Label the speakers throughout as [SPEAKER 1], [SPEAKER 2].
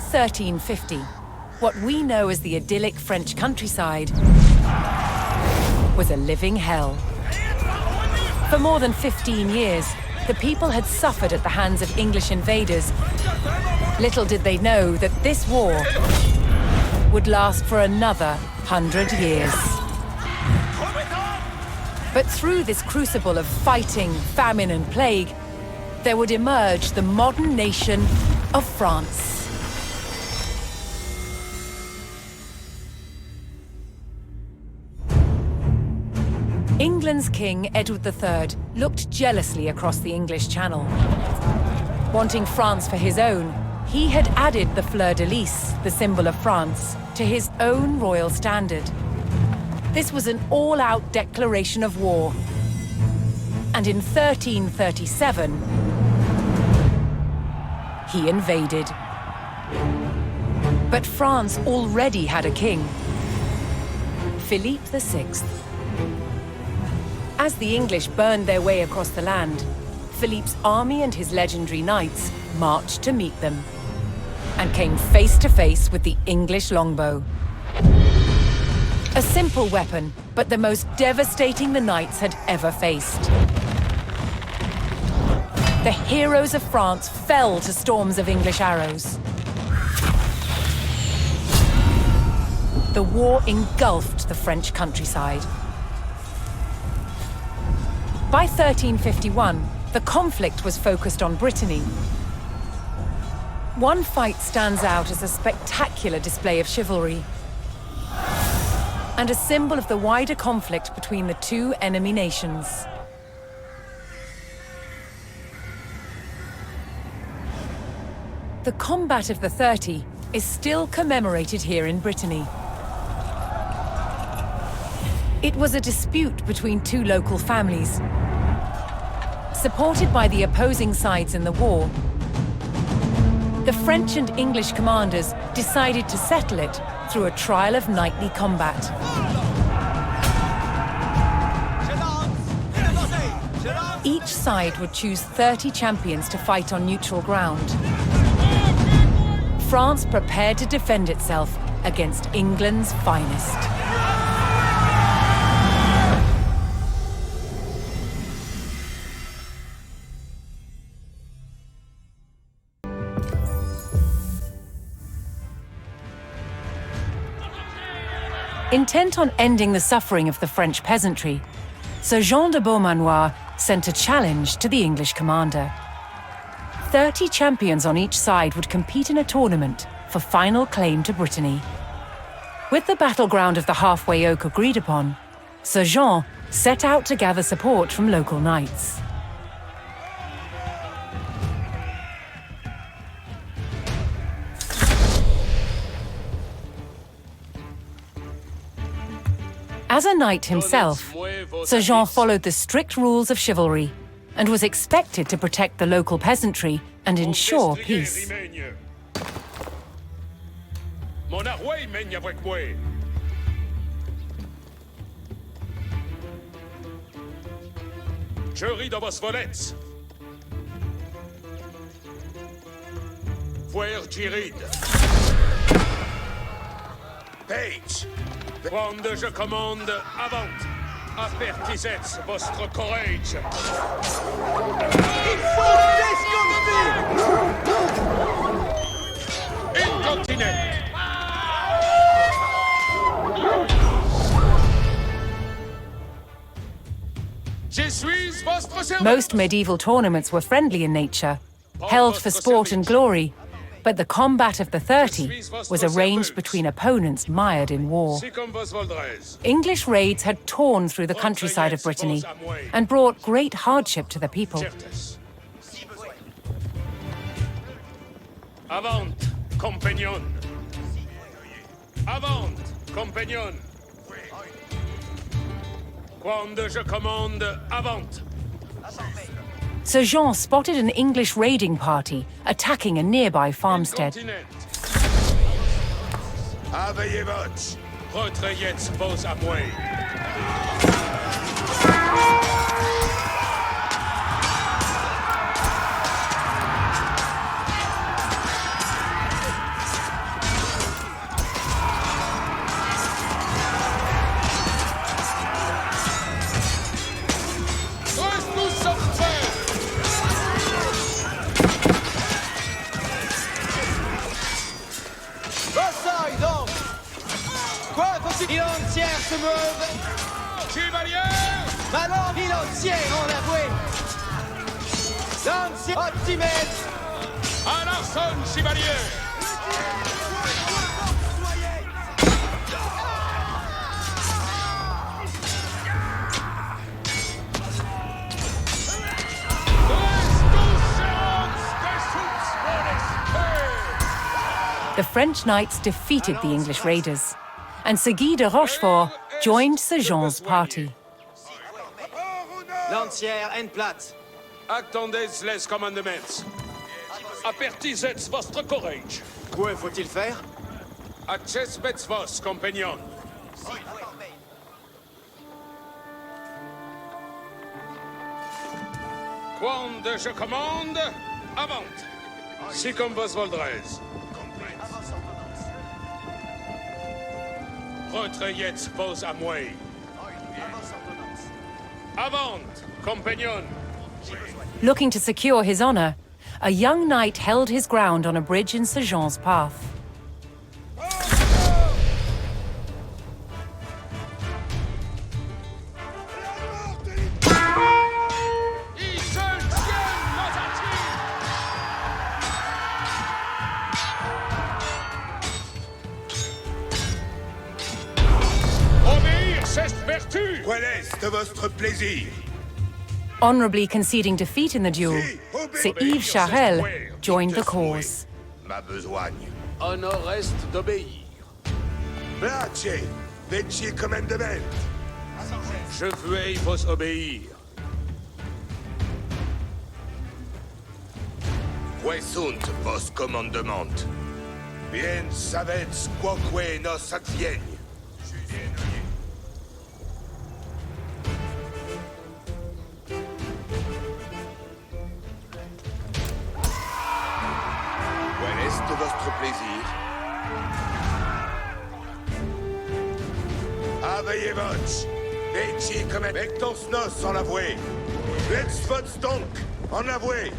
[SPEAKER 1] 1350, what we know as the idyllic French countryside was a living hell. For more than 15 years, the people had suffered at the hands of English invaders. Little did they know that this war would last for another 100 years. But through this crucible of fighting, famine and plague, there would emerge the modern nation of France. England's King Edward III looked jealously across the English Channel. Wanting France for his own, he had added the fleur-de-lis, the symbol of France, to his own royal standard. This was an all-out declaration of war. And in 1337, he invaded. But France already had a king, Philippe VI. As the English burned their way across the land, Philippe's army and his legendary knights marched to meet them and came face to face with the English longbow. A simple weapon, but the most devastating the knights had ever faced. The heroes of France fell to storms of English arrows. The war engulfed the French countryside. By 1351, the conflict was focused on Brittany. One fight stands out as a spectacular display of chivalry and a symbol of the wider conflict between the two enemy nations. The Combat of the 30 is still commemorated here in Brittany. It was a dispute between two local families. Supported by the opposing sides in the war, the French and English commanders decided to settle it through a trial of knightly combat. Each side would choose 30 champions to fight on neutral ground. France prepared to defend itself against England's finest. Intent on ending the suffering of the French peasantry, Sir Jean de Beaumanoir sent a challenge to the English commander. 30 champions on each side would compete in a tournament for final claim to Brittany. With the battleground of the halfway oak agreed upon, Sir Jean set out to gather support from local knights. As a knight himself, Sir Jean followed the strict rules of chivalry and was expected to protect the local peasantry and ensure peace.
[SPEAKER 2] Page! Quando je commande, avant! Apertisez votre courage! Il faut disconter! Incontinent! Je suis votre servant!
[SPEAKER 1] Most medieval tournaments were friendly in nature, held for sport and glory, but the Combat of the 30 was arranged between opponents mired in war. English raids had torn through the countryside of Brittany and brought great hardship to the people.
[SPEAKER 2] Avant, compagnon! Avant, compagnon! Quando je commande, avant!
[SPEAKER 1] Sir Jean spotted an English raiding party attacking a nearby farmstead.
[SPEAKER 2] Aveillez votre! Retrayez vos amouets!
[SPEAKER 3] entière se meuvent.
[SPEAKER 2] Chevalier!
[SPEAKER 3] Maintenant, ville entière en avoué. Lancier optimiste.
[SPEAKER 2] À l'arson, chevalier!
[SPEAKER 1] The French knights defeated the English raiders, and Sir Guy de Rochefort joined Sir Jean's party.
[SPEAKER 3] Lancière en plate.
[SPEAKER 2] Attendez les commandements. Apertisez votre courage.
[SPEAKER 3] Quoi faut-il faire?
[SPEAKER 2] Accesbets vos compagnons. Quand je commande, avant. Si comme vos voldrez. Retrayez vos amouets. Avant, compagnons.
[SPEAKER 1] Looking to secure his honor, a young knight held his ground on a bridge in Sir Jean's path.
[SPEAKER 2] Obéir, c'est vertu.
[SPEAKER 4] Quel est votre plaisir?
[SPEAKER 1] Honorably conceding defeat in the duel, Sir Yves Charel joined the cause.
[SPEAKER 4] Ma besogne.
[SPEAKER 2] Honor reste d'obéir.
[SPEAKER 4] Place, veci commandement.
[SPEAKER 2] Je veux vos obéir.
[SPEAKER 4] Que sunt vos commandement? Bien savets quoque nos advienne. Quel est votre plaisir? Aveillez-vous, veci commandement. Mettons nos en avoué. Let's vote donc en avoué.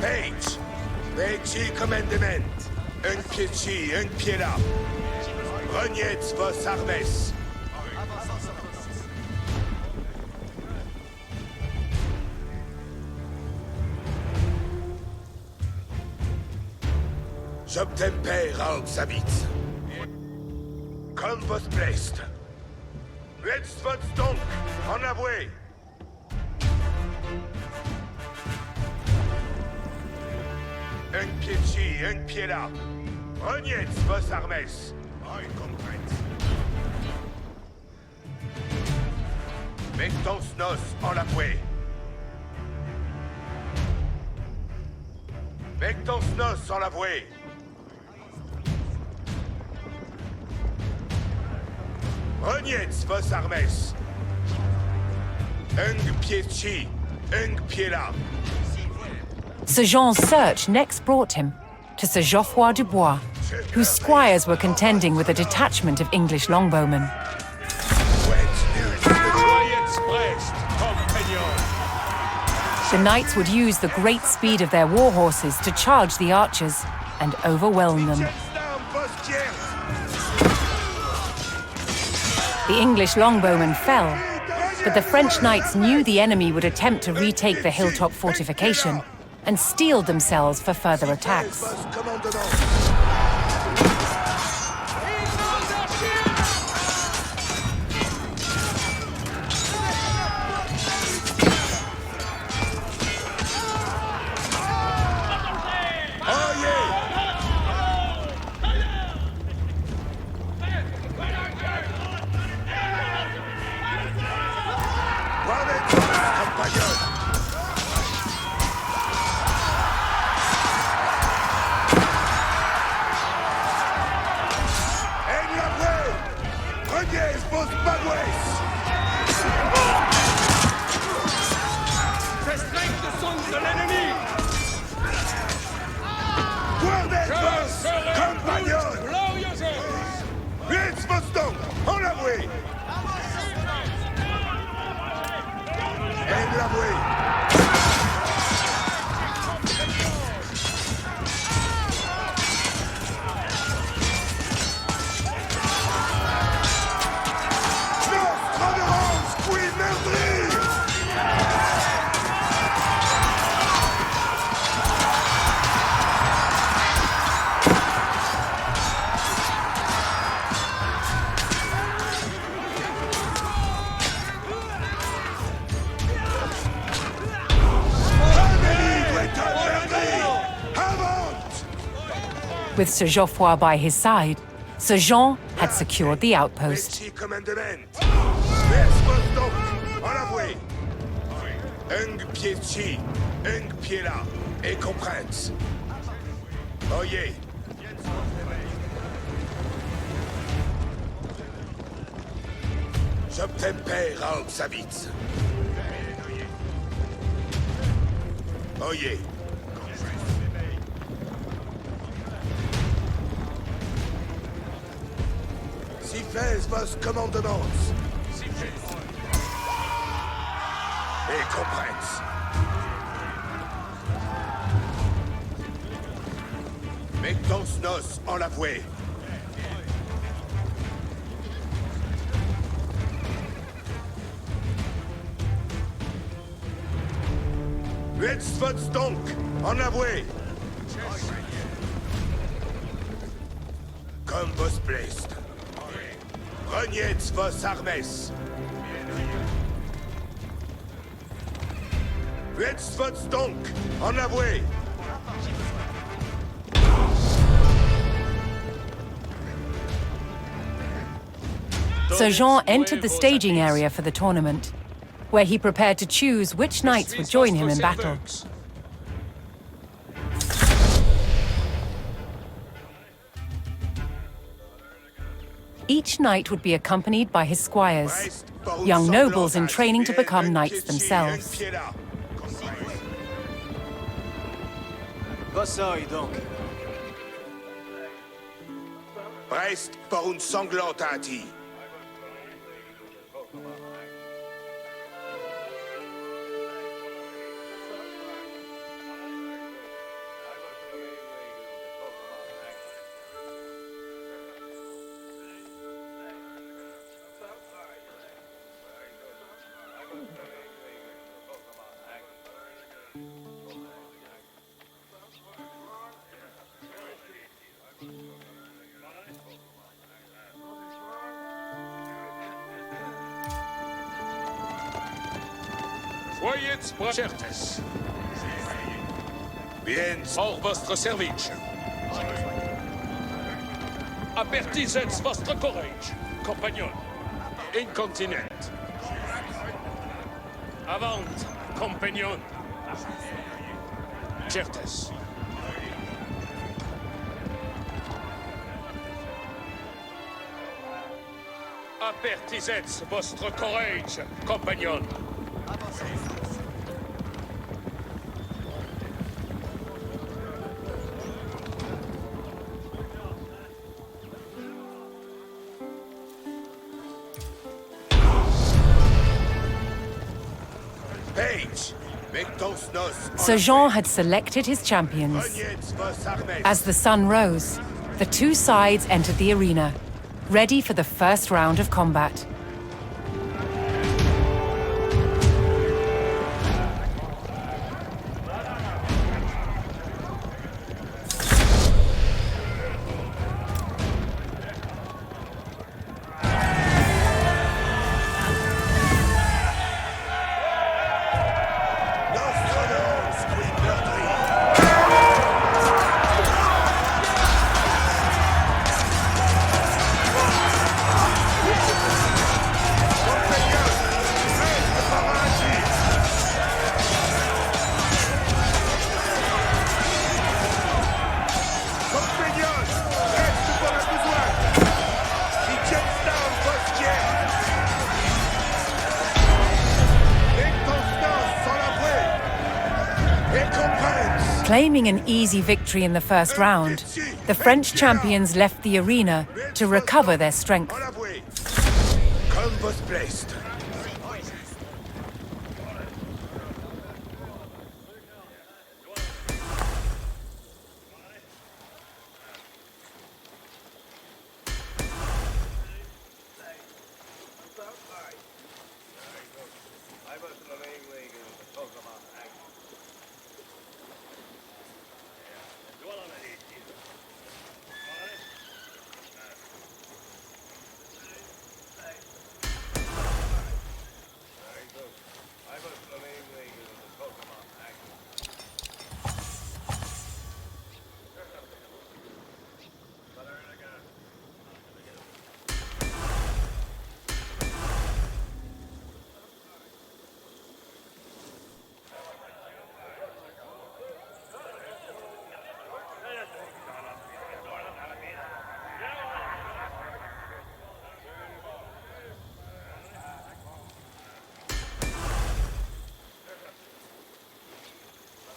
[SPEAKER 4] Page, veci commandement. Un pied ci, un pied là. Reniez vos armes. J'obtempère à obsabit. Comme vos plaisent. Let's vote donc en avoué. Un pied ci, un pied là. Reniez vos armes. Mettons nos en l'avoué. Mettons nos en l'avoué. Reniez vos armes. Un pied ci, un pied là.
[SPEAKER 1] Sir Jean's search next brought him to Sir Geoffroy du Bois, whose squires were contending with a detachment of English longbowmen.
[SPEAKER 2] Soyez prest, compagnons.
[SPEAKER 1] The knights would use the great speed of their war horses to charge the archers and overwhelm them. The English longbowmen fell, but the French knights knew the enemy would attempt to retake the hilltop fortification and steeled themselves for further attacks.
[SPEAKER 2] Restreignez le son de l'ennemi.
[SPEAKER 4] Compagnon!
[SPEAKER 2] Glorieuse.
[SPEAKER 4] Let's Vostok! En l'avoué! En l'avoué!
[SPEAKER 1] With Sir Geoffroy by his side, Sir Jean had secured the outpost.
[SPEAKER 4] Petit commandement. Laisse-moi donc en avouer. Un pied ci, un pied là, et combatants. Oyez. J'obtempère à Obsavitz. Oyez. Si faites vos commandements. Et combatants. Mettons nos en l'avouer. Let's donc en avouer. Comme vos plaisent. Reniez vos armes. Let's donc en avouer.
[SPEAKER 1] Sir Jean entered the staging area for the tournament, where he prepared to choose which knights would join him in battle. Each knight would be accompanied by his squires, young nobles in training to become knights themselves.
[SPEAKER 3] Vassaille, donc.
[SPEAKER 4] Reste pour une sanglante hâtie.
[SPEAKER 2] Soyez certes.
[SPEAKER 4] Bien,
[SPEAKER 2] Hors votre service. Apertisez votre courage, compagnon. Incontinent. Avant, compagnon. Certes. Apertisez votre courage, compagnon.
[SPEAKER 1] Sir Jean had selected his champions. As the sun rose, the two sides entered the arena, ready for the first round of combat. Claiming an easy victory in the first round, the French champions left the arena to recover their strength.
[SPEAKER 4] Comme vos plaisent.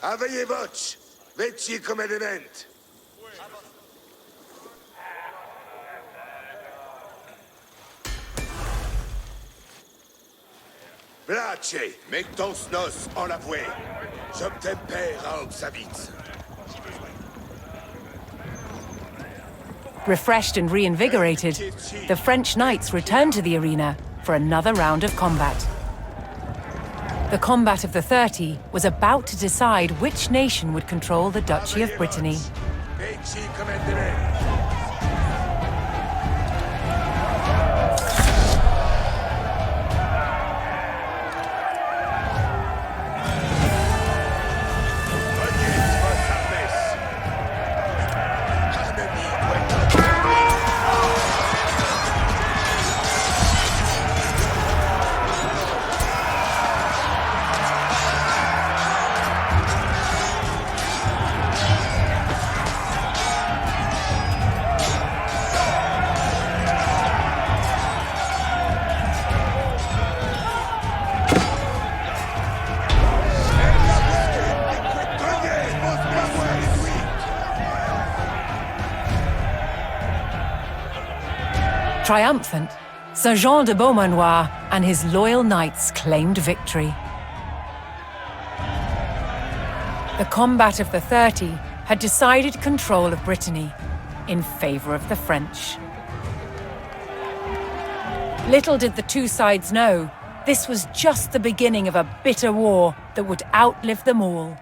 [SPEAKER 4] Aveye voce, veci comandament. Place, mettons nos en la voie. J'obtempère à obsavit.
[SPEAKER 1] Refreshed and reinvigorated, the French knights returned to the arena for another round of combat. The combat of the 30 was about to decide which nation would control the Duchy of Brittany.
[SPEAKER 4] Veci comandament.
[SPEAKER 1] Triumphant, Sir Jean de Beaumanoir and his loyal knights claimed victory. The combat of the 30 had decided control of Brittany in favor of the French. Little did the two sides know, this was just the beginning of a bitter war that would outlive them all.